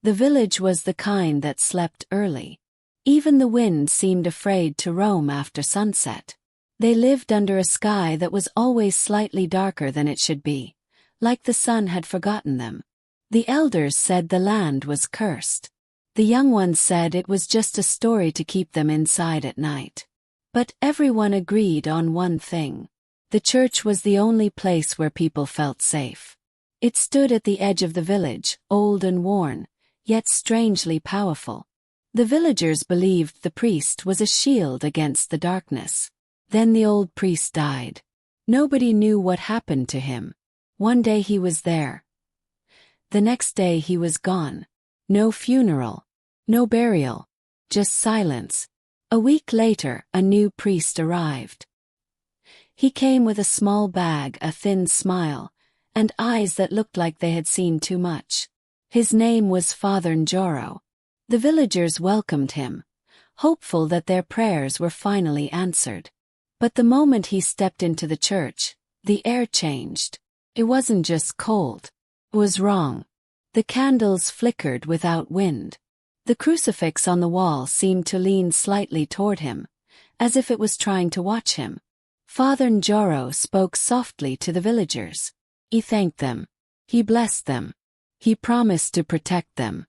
The village was the kind that slept early. Even the wind seemed afraid to roam after sunset. They lived under a sky that was always slightly darker than it should be, like the sun had forgotten them. The elders said the land was cursed. The young ones said it was just a story to keep them inside at night. But everyone agreed on one thing. The church was the only place where people felt safe. It stood at the edge of the village, old and worn, yet strangely powerful. The villagers believed the priest was a shield against the darkness. Then the old priest died. Nobody knew what happened to him. One day he was there. The next day he was gone. No funeral. No burial. Just silence. A week later, a new priest arrived. He came with a small bag, a thin smile, and eyes that looked like they had seen too much. His name was Father Njoro. The villagers welcomed him, hopeful that their prayers were finally answered. But the moment he stepped into the church, the air changed. It wasn't just cold. It was wrong. The candles flickered without wind. The crucifix on the wall seemed to lean slightly toward him, as if it was trying to watch him. Father Njoro spoke softly to the villagers. He thanked them. He blessed them. He promised to protect them.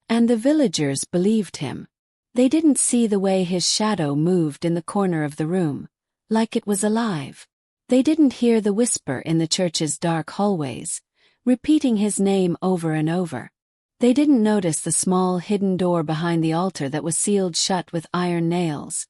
And the villagers believed him. They didn't see the way his shadow moved in the corner of the room, like it was alive. They didn't hear the whisper in the church's dark hallways, repeating his name over and over. They didn't notice the small hidden door behind the altar that was sealed shut with iron nails.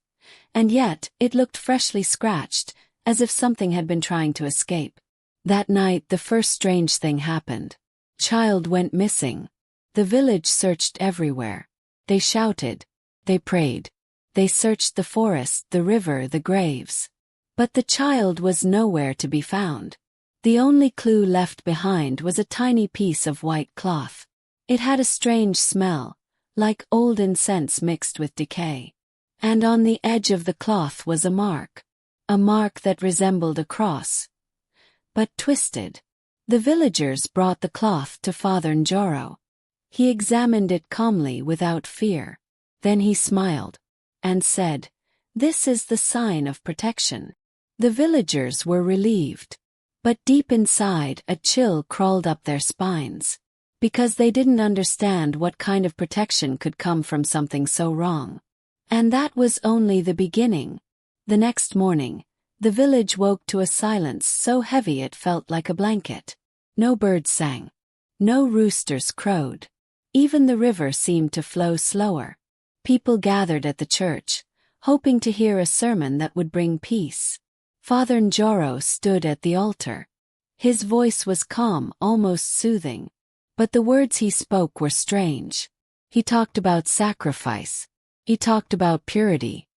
And yet, it looked freshly scratched, as if something had been trying to escape. That night, the first strange thing happened. Child went missing. The village searched everywhere. They shouted. They prayed. They searched the forest, the river, the graves. But the child was nowhere to be found. The only clue left behind was a tiny piece of white cloth. It had a strange smell, like old incense mixed with decay. And on the edge of the cloth was a mark that resembled a cross, but twisted. The villagers brought the cloth to Father Njoro. He examined it calmly without fear. Then he smiled and said, "This is the sign of protection." The villagers were relieved. But deep inside, a chill crawled up their spines. Because they didn't understand what kind of protection could come from something so wrong. And that was only the beginning. The next morning, the village woke to a silence so heavy it felt like a blanket. No birds sang. No roosters crowed. Even the river seemed to flow slower. People gathered at the church, hoping to hear a sermon that would bring peace. Father Njoro stood at the altar. His voice was calm, almost soothing. But the words he spoke were strange. He talked about sacrifice. He talked about purity.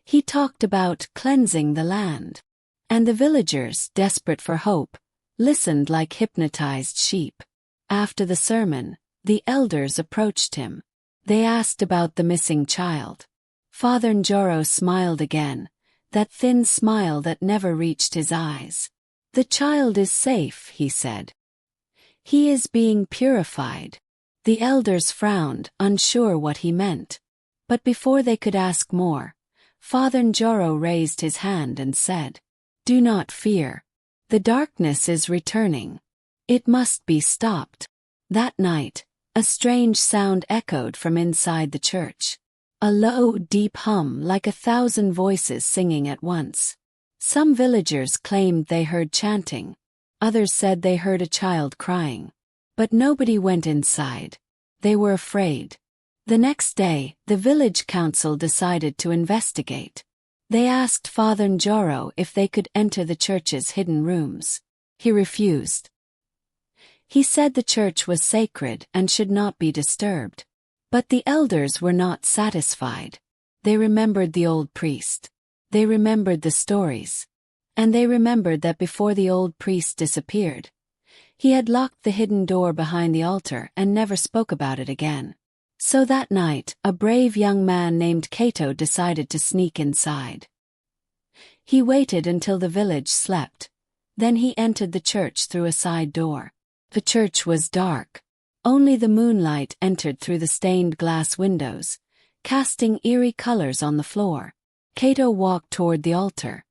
He talked about cleansing the land. And the villagers, desperate for hope, listened like hypnotized sheep. After the sermon, the elders approached him. They asked about the missing child. Father Njoro smiled again, that thin smile that never reached his eyes. "The child is safe," he said. "He is being purified." The elders frowned, unsure what he meant. But before they could ask more, Father Njoro raised his hand and said, "Do not fear. The darkness is returning. It must be stopped." That night, a strange sound echoed from inside the church. A low, deep hum like 1,000 voices singing at once. Some villagers claimed they heard chanting. Others said they heard a child crying. But nobody went inside. They were afraid. The next day, the village council decided to investigate. They asked Father Njoro if they could enter the church's hidden rooms. He refused. He said the church was sacred and should not be disturbed. But the elders were not satisfied. They remembered the old priest. They remembered the stories. And they remembered that before the old priest disappeared, he had locked the hidden door behind the altar and never spoke about it again. So that night, a brave young man named Kato decided to sneak inside. He waited until the village slept. Then he entered the church through a side door. The church was dark. Only the moonlight entered through the stained glass windows, casting eerie colors on the floor. Cato walked toward the altar.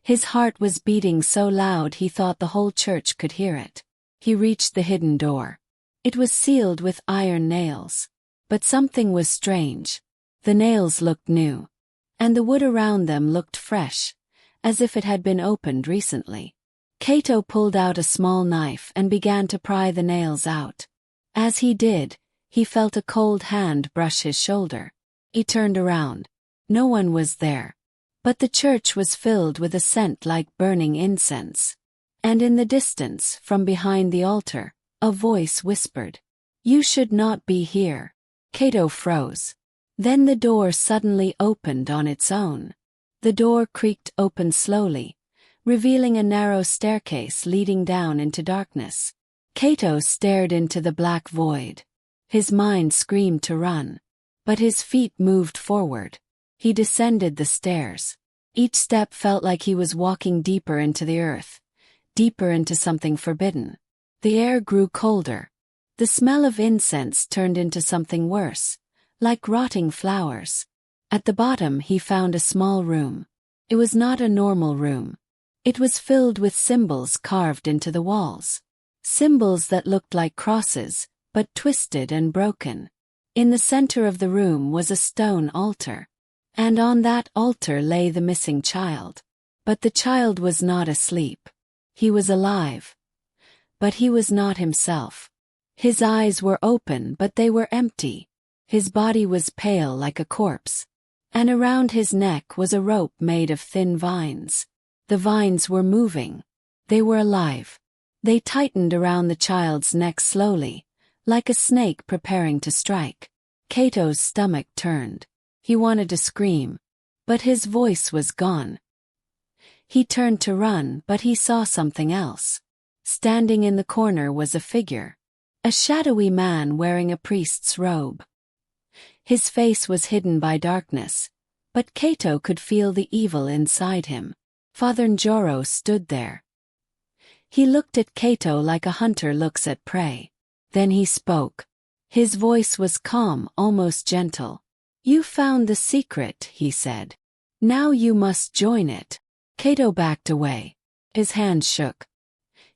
His heart was beating so loud he thought the whole church could hear it. He reached the hidden door. It was sealed with iron nails. But something was strange. The nails looked new. And the wood around them looked fresh, as if it had been opened recently. Cato pulled out a small knife and began to pry the nails out. As he did, he felt a cold hand brush his shoulder. He turned around. No one was there. But the church was filled with a scent like burning incense. And in the distance, from behind the altar, a voice whispered, "You should not be here." Cato froze. Then the door suddenly opened on its own. The door creaked open slowly, revealing a narrow staircase leading down into darkness. Cato stared into the black void. His mind screamed to run. But his feet moved forward. He descended the stairs. Each step felt like he was walking deeper into the earth, deeper into something forbidden. The air grew colder. The smell of incense turned into something worse, like rotting flowers. At the bottom he found a small room. It was not a normal room. It was filled with symbols carved into the walls. Symbols that looked like crosses, but twisted and broken. In the center of the room was a stone altar. And on that altar lay the missing child. But the child was not asleep. He was alive. But he was not himself. His eyes were open but they were empty. His body was pale like a corpse. And around his neck was a rope made of thin vines. The vines were moving. They were alive. They tightened around the child's neck slowly, like a snake preparing to strike. Cato's stomach turned. He wanted to scream. But his voice was gone. He turned to run, but he saw something else. Standing in the corner was a figure. A shadowy man wearing a priest's robe. His face was hidden by darkness, but Cato could feel the evil inside him. Father Njoro stood there. He looked at Cato like a hunter looks at prey. Then he spoke. His voice was calm, almost gentle. "You found the secret," he said. "Now you must join it." Cato backed away. His hands shook.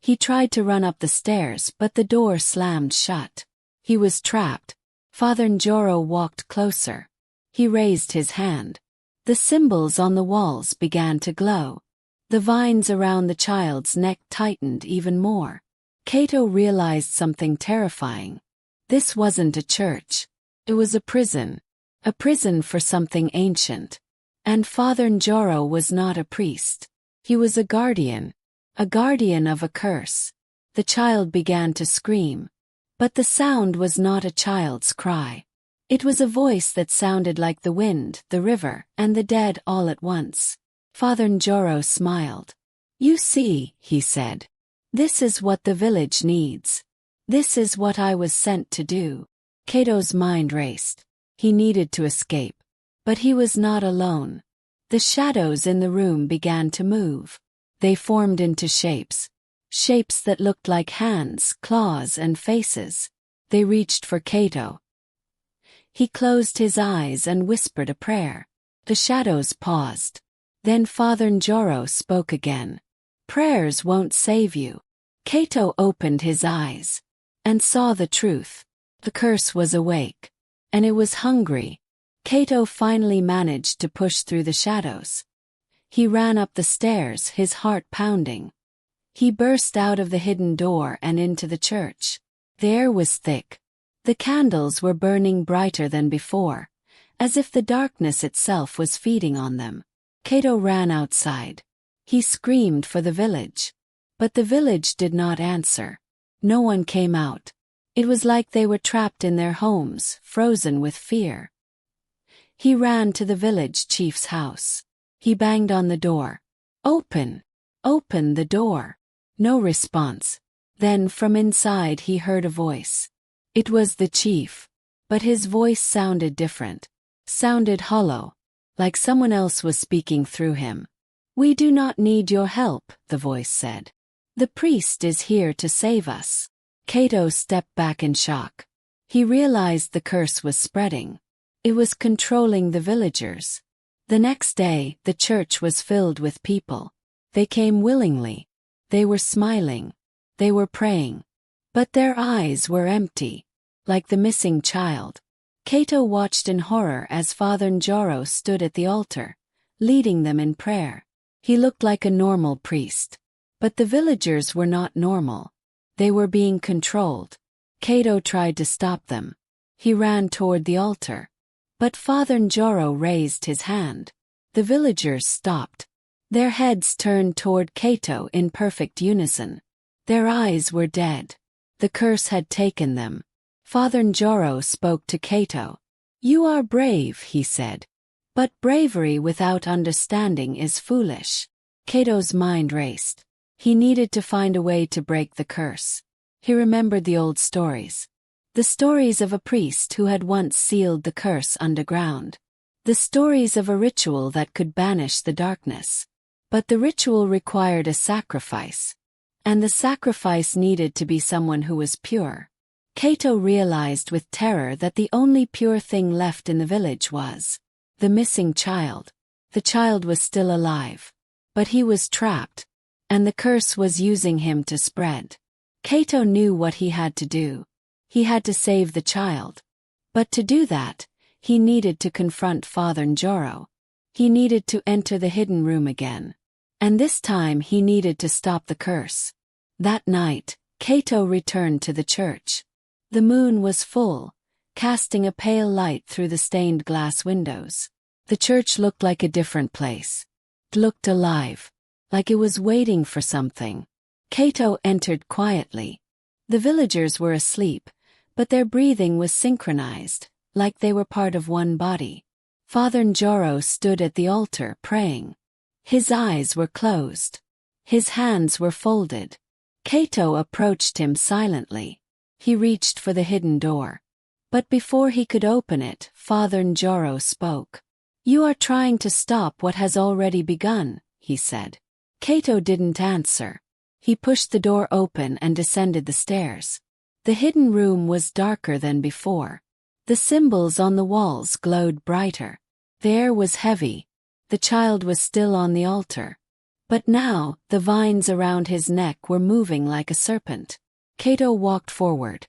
He tried to run up the stairs, but the door slammed shut. He was trapped. Father Njoro walked closer. He raised his hand. The symbols on the walls began to glow. The vines around the child's neck tightened even more. Cato realized something terrifying. This wasn't a church. It was a prison. A prison for something ancient. And Father Njoro was not a priest. He was a guardian of a curse. The child began to scream. But the sound was not a child's cry. It was a voice that sounded like the wind, the river, and the dead all at once. Father Njoro smiled. "You see," he said. "This is what the village needs. This is what I was sent to do." Cato's mind raced. He needed to escape. But he was not alone. The shadows in the room began to move. They formed into shapes. Shapes that looked like hands, claws, and faces. They reached for Cato. He closed his eyes and whispered a prayer. The shadows paused. Then Father Njoro spoke again. "Prayers won't save you." Cato opened his eyes and saw the truth. The curse was awake. And it was hungry. Cato finally managed to push through the shadows. He ran up the stairs, his heart pounding. He burst out of the hidden door and into the church. The air was thick. The candles were burning brighter than before, as if the darkness itself was feeding on them. Cato ran outside. He screamed for the village. But the village did not answer. No one came out. It was like they were trapped in their homes, frozen with fear. He ran to the village chief's house. He banged on the door. "Open! Open the door!" No response. Then from inside he heard a voice. It was the chief. But his voice sounded different. Sounded hollow. Like someone else was speaking through him. "We do not need your help," the voice said. "The priest is here to save us." Kato stepped back in shock. He realized the curse was spreading. It was controlling the villagers. The next day, the church was filled with people. They came willingly. They were smiling. They were praying. But their eyes were empty, like the missing child. Kato watched in horror as Father Njoro stood at the altar, leading them in prayer. He looked like a normal priest. But the villagers were not normal. They were being controlled. Kato tried to stop them. He ran toward the altar. But Father Njoro raised his hand. The villagers stopped. Their heads turned toward Kato in perfect unison. Their eyes were dead. The curse had taken them. Father Njoro spoke to Kato. "You are brave," he said. "But bravery without understanding is foolish." Kato's mind raced. He needed to find a way to break the curse. He remembered the old stories. The stories of a priest who had once sealed the curse underground. The stories of a ritual that could banish the darkness. But the ritual required a sacrifice. And the sacrifice needed to be someone who was pure. Kato realized with terror that the only pure thing left in the village was the missing child. The child was still alive. But he was trapped. And the curse was using him to spread. Kato knew what he had to do. He had to save the child. But to do that, he needed to confront Father Njoro. He needed to enter the hidden room again. And this time he needed to stop the curse. That night, Kato returned to the church. The moon was full, casting a pale light through the stained glass windows. The church looked like a different place. It looked alive. Like it was waiting for something. Kato entered quietly. The villagers were asleep, but their breathing was synchronized, like they were part of one body. Father Njoro stood at the altar praying. His eyes were closed. His hands were folded. Kato approached him silently. He reached for the hidden door. But before he could open it, Father Njoro spoke. "You are trying to stop what has already begun," he said. Kato didn't answer. He pushed the door open and descended the stairs. The hidden room was darker than before. The symbols on the walls glowed brighter. The air was heavy. The child was still on the altar. But now, the vines around his neck were moving like a serpent. Kato walked forward.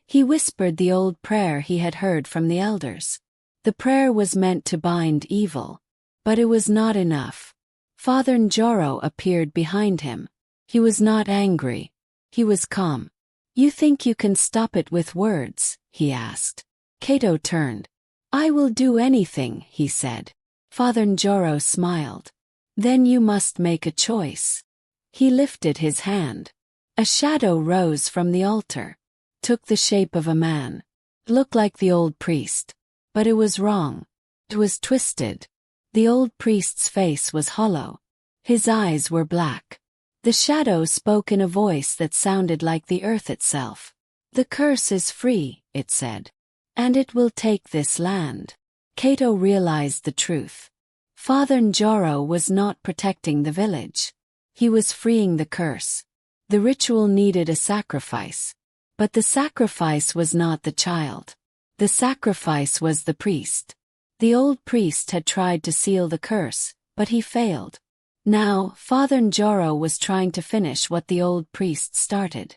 He whispered the old prayer he had heard from the elders. The prayer was meant to bind evil. But it was not enough. Father Njoro appeared behind him. He was not angry. He was calm. "You think you can stop it with words?" he asked. Kato turned. "I will do anything," he said. Father Njoro smiled. "Then you must make a choice." He lifted his hand. A shadow rose from the altar. Took the shape of a man. Looked like the old priest. But it was wrong. It was twisted. The old priest's face was hollow. His eyes were black. The shadow spoke in a voice that sounded like the earth itself. "The curse is free," it said. "And it will take this land." Kato realized the truth. Father Njoro was not protecting the village. He was freeing the curse. The ritual needed a sacrifice. But the sacrifice was not the child. The sacrifice was the priest. The old priest had tried to seal the curse, but he failed. Now, Father Njoro was trying to finish what the old priest started.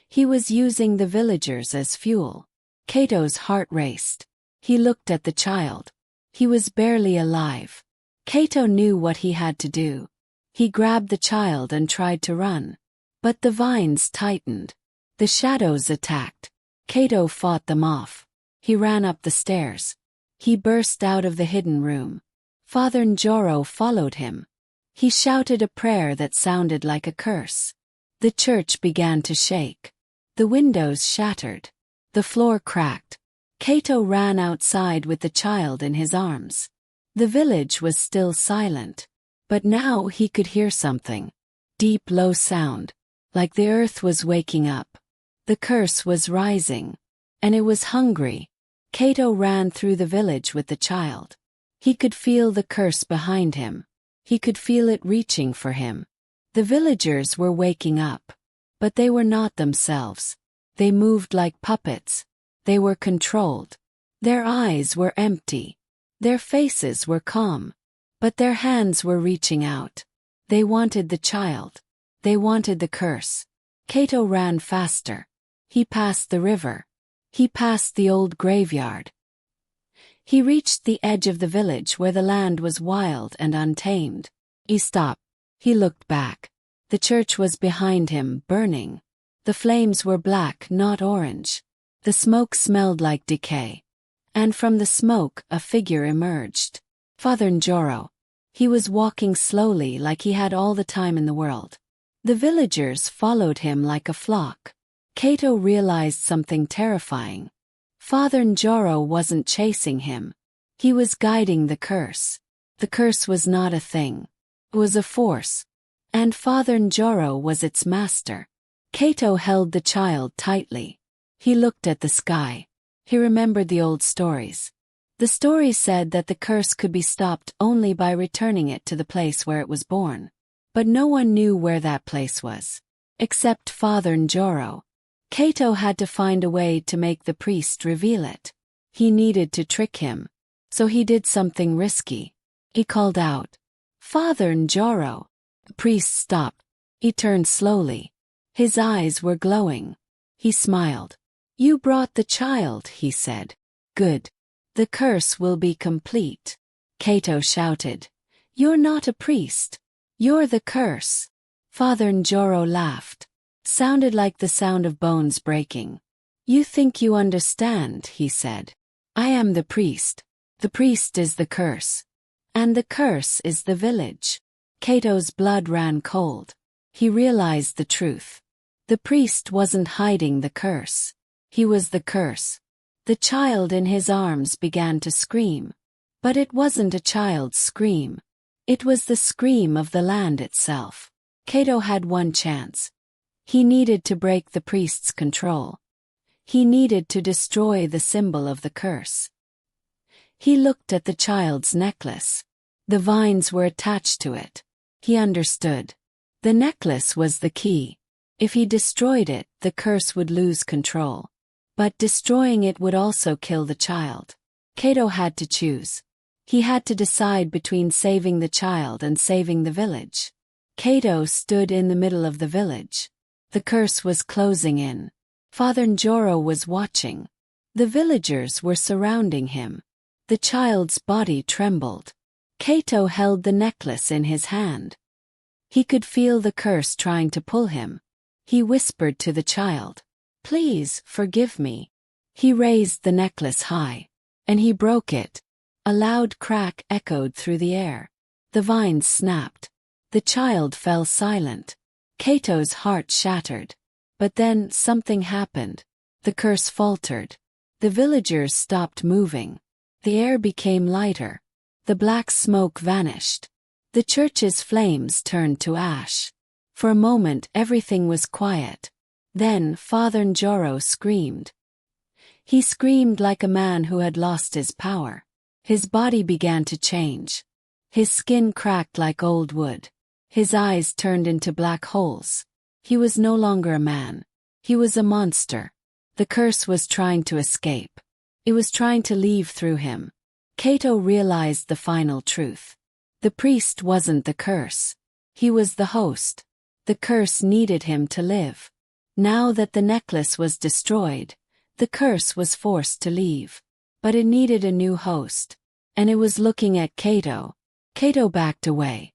He was using the villagers as fuel. Kato's heart raced. He looked at the child. He was barely alive. Kato knew what he had to do. He grabbed the child and tried to run. But the vines tightened. The shadows attacked. Kato fought them off. He ran up the stairs. He burst out of the hidden room. Father Njoro followed him. He shouted a prayer that sounded like a curse. The church began to shake. The windows shattered. The floor cracked. Kato ran outside with the child in his arms. The village was still silent. But now he could hear something. Deep, low sound. Like the earth was waking up. The curse was rising. And it was hungry. Kato ran through the village with the child. He could feel the curse behind him. He could feel it reaching for him. The villagers were waking up. But they were not themselves. They moved like puppets. They were controlled. Their eyes were empty. Their faces were calm. But their hands were reaching out. They wanted the child. They wanted the curse. Kato ran faster. He passed the river. He passed the old graveyard. He reached the edge of the village where the land was wild and untamed. He stopped. He looked back. The church was behind him, burning. The flames were black, not orange. The smoke smelled like decay. And from the smoke, a figure emerged. Father Njoro. He was walking slowly like he had all the time in the world. The villagers followed him like a flock. Kato realized something terrifying. Father Njoro wasn't chasing him. He was guiding the curse. The curse was not a thing. It was a force. And Father Njoro was its master. Kato held the child tightly. He looked at the sky. He remembered the old stories. The stories said that the curse could be stopped only by returning it to the place where it was born. But no one knew where that place was. Except Father Njoro. Kato had to find a way to make the priest reveal it. He needed to trick him. So he did something risky. He called out, "Father Njoro." The priest stopped. He turned slowly. His eyes were glowing. He smiled. "You brought the child," he said. "Good. The curse will be complete." Kato shouted, "You're not a priest. You're the curse." Father Njoro laughed. Sounded like the sound of bones breaking. "You think you understand," he said. "I am the priest. The priest is the curse. And the curse is the village." Kato's blood ran cold. He realized the truth. The priest wasn't hiding the curse. He was the curse. The child in his arms began to scream. But it wasn't a child's scream. It was the scream of the land itself. Kato had one chance. He needed to break the priest's control. He needed to destroy the symbol of the curse. He looked at the child's necklace. The vines were attached to it. He understood. The necklace was the key. If he destroyed it, the curse would lose control. But destroying it would also kill the child. Kato had to choose. He had to decide between saving the child and saving the village. Kato stood in the middle of the village. The curse was closing in. Father Njoro was watching. The villagers were surrounding him. The child's body trembled. Kato held the necklace in his hand. He could feel the curse trying to pull him. He whispered to the child, "Please, forgive me." He raised the necklace high. And he broke it. A loud crack echoed through the air. The vines snapped. The child fell silent. Kato's heart shattered. But then something happened. The curse faltered. The villagers stopped moving. The air became lighter. The black smoke vanished. The church's flames turned to ash. For a moment everything was quiet. Then Father Njoro screamed. He screamed like a man who had lost his power. His body began to change. His skin cracked like old wood. His eyes turned into black holes. He was no longer a man. He was a monster. The curse was trying to escape. It was trying to leave through him. Kato realized the final truth. The priest wasn't the curse. He was the host. The curse needed him to live. Now that the necklace was destroyed, the curse was forced to leave. But it needed a new host. And it was looking at Kato. Kato backed away.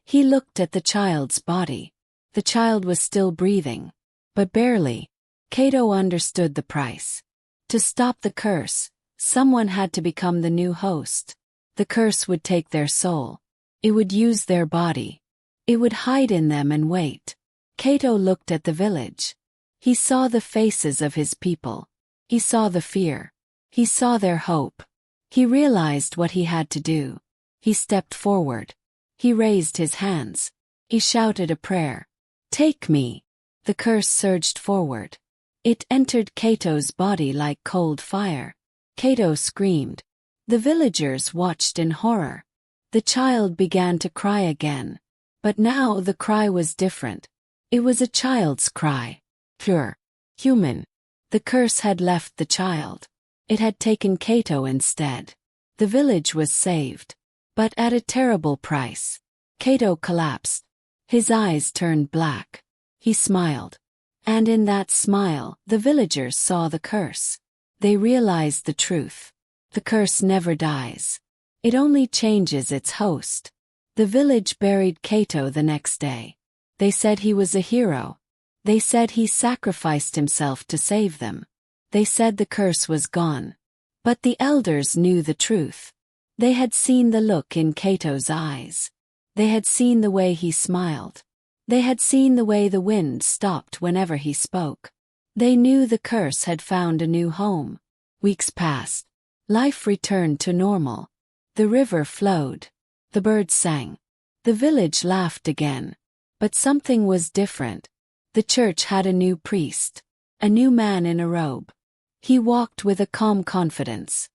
He looked at the child's body. The child was still breathing. But barely. Kato understood the price. To stop the curse, someone had to become the new host. The curse would take their soul. It would use their body. It would hide in them and wait. Kato looked at the village. He saw the faces of his people. He saw the fear. He saw their hope. He realized what he had to do. He stepped forward. He raised his hands. He shouted a prayer. "Take me." The curse surged forward. It entered Kato's body like cold fire. Kato screamed. The villagers watched in horror. The child began to cry again. But now the cry was different. It was a child's cry. Pure. Human. The curse had left the child. It had taken Kato instead. The village was saved. But at a terrible price. Kato collapsed. His eyes turned black. He smiled. And in that smile, the villagers saw the curse. They realized the truth. The curse never dies. It only changes its host. The village buried Kato the next day. They said he was a hero. They said he sacrificed himself to save them. They said the curse was gone. But the elders knew the truth. They had seen the look in Kato's eyes. They had seen the way he smiled. They had seen the way the wind stopped whenever he spoke. They knew the curse had found a new home. Weeks passed. Life returned to normal. The river flowed. The birds sang. The village laughed again. But something was different. The church had a new priest. A new man in a robe. He walked with a calm confidence.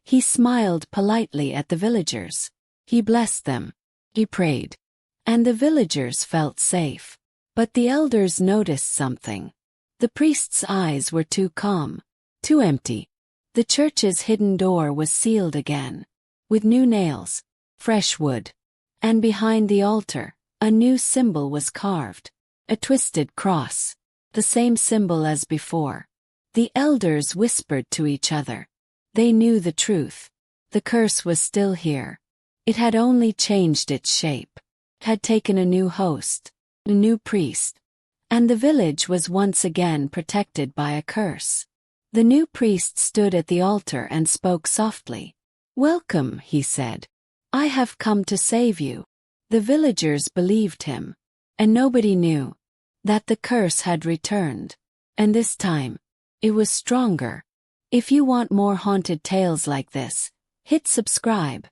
He smiled politely at the villagers. He blessed them. He prayed. And the villagers felt safe. But the elders noticed something. The priest's eyes were too calm, too empty. The church's hidden door was sealed again, with new nails, fresh wood. And behind the altar, a new symbol was carved. A twisted cross. The same symbol as before. The elders whispered to each other. They knew the truth. The curse was still here. It had only changed its shape. Had taken a new host, a new priest. And the village was once again protected by a curse. The new priest stood at the altar and spoke softly. "Welcome," he said. "I have come to save you." The villagers believed him. And nobody knew that the curse had returned. And this time, it was stronger. If you want more haunted tales like this, hit subscribe.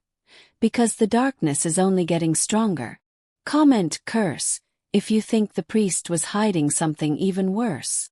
Because the darkness is only getting stronger. Comment curse if you think the priest was hiding something even worse.